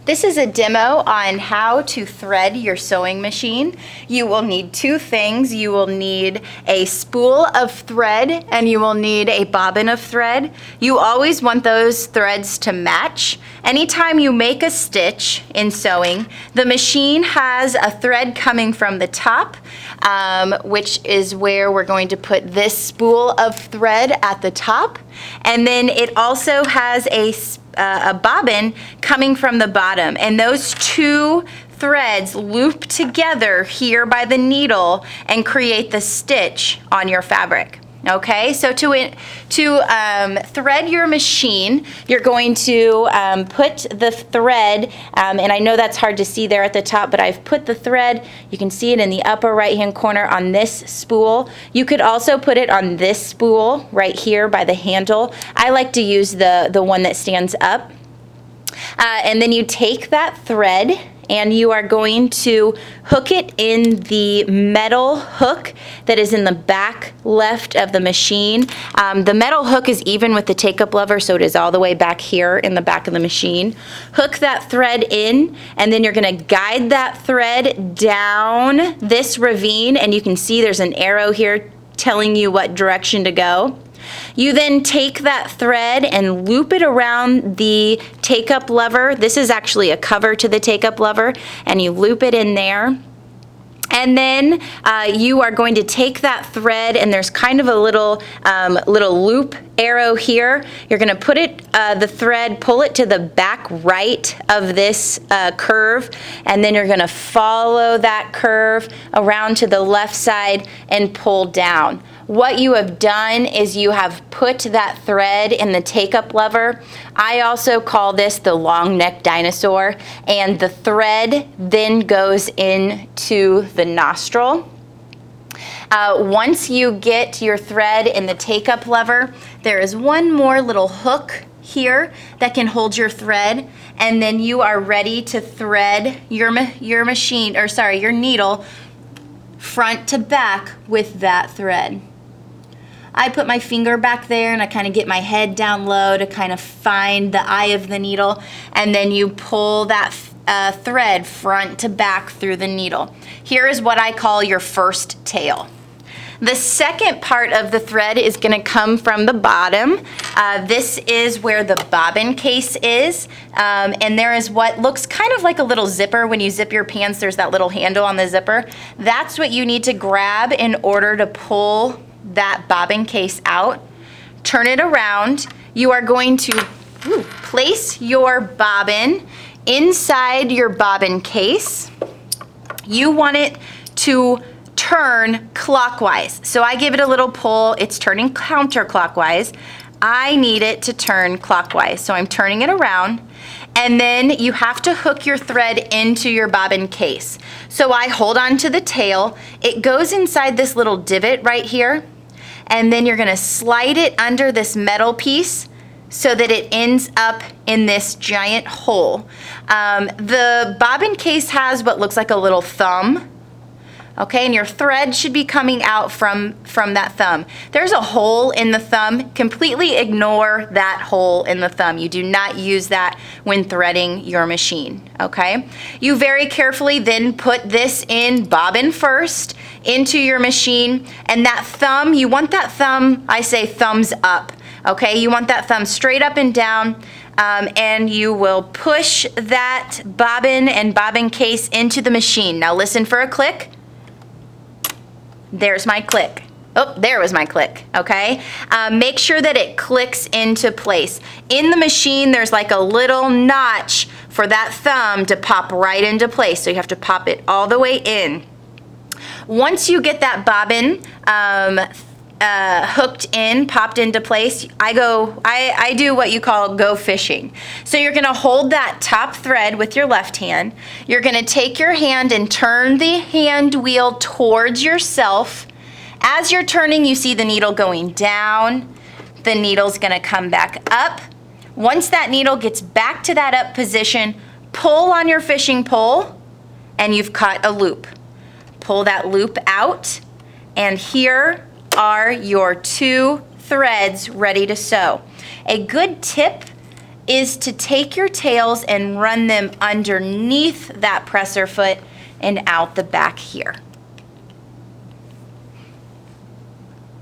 This is a demo on how to thread your sewing machine. You will need two things. You will need a spool of thread and you will need a bobbin of thread. You always want those threads to match. Anytime you make a stitch in sewing, the machine has a thread coming from the top, which is where we're going to put this spool of thread at the top. And then it also has a bobbin coming from the bottom, and those two threads loop together here by the needle and create the stitch on your fabric. Okay, so to thread your machine, you're going to put the thread, and I know that's hard to see there at the top, but I've put the thread, you can see it in the upper right hand corner on this spool. You could also put it on this spool right here by the handle. I like to use the one that stands up. And then you take that thread and you are going to hook it in the metal hook that is in the back left of the machine. The metal hook is even with the take-up lever, so it is all the way back here in the back of the machine. Hook that thread in, and then you're gonna guide that thread down this ravine, and you can see there's an arrow here telling you what direction to go. You then take that thread and loop it around the take-up lever. This is actually a cover to the take-up lever, and you loop it in there. And then you are going to take that thread, and there's kind of a little loop arrow here. You're going to put it, the thread, pull it to the back right of this curve, and then you're going to follow that curve around to the left side and pull down. What you have done is you have put that thread in the take-up lever. I also call this the long neck dinosaur, and the thread then goes into the nostril. Once you get your thread in the take-up lever, there is one more little hook here that can hold your thread, and then you are ready to thread your needle front to back with that thread. I put my finger back there and I kind of get my head down low to kind of find the eye of the needle, and then you pull that thread front to back through the needle. Here is what I call your first tail. The second part of the thread is going to come from the bottom. This is where the bobbin case is, and there is what looks kind of like a little zipper. When you zip your pants, there's that little handle on the zipper. That's what you need to grab in order to pull that bobbin case out. Turn it around. You are going to place your bobbin inside your bobbin case. You want it to turn clockwise. So I give it a little pull. It's turning counterclockwise. I need it to turn clockwise. So I'm turning it around. And then you have to hook your thread into your bobbin case. So I hold on to the tail. It goes inside this little divot right here. And then you're gonna slide it under this metal piece so that it ends up in this giant hole. The bobbin case has what looks like a little thumb. Okay, and your thread should be coming out from that thumb. There's a hole in the thumb. Completely ignore that hole in the thumb. You do not use that when threading your machine, okay? You very carefully then put this in bobbin first into your machine, and that thumb, you want that thumb, I say thumbs up, okay? You want that thumb straight up and down, and you will push that bobbin and bobbin case into the machine. Now listen for a click. There's my click. Oh, there was my click, okay? Make sure that it clicks into place. In the machine, there's like a little notch for that thumb to pop right into place, so you have to pop it all the way in. Once you get that bobbin hooked in, popped into place, I do what you call go fishing. So you're gonna hold that top thread with your left hand. You're gonna take your hand and turn the hand wheel towards yourself. As you're turning, you see the needle going down. The needle's gonna come back up. Once that needle gets back to that up position, pull on your fishing pole and you've cut a loop. Pull that loop out, and here are your two threads ready to sew. A good tip is to take your tails and run them underneath that presser foot and out the back here.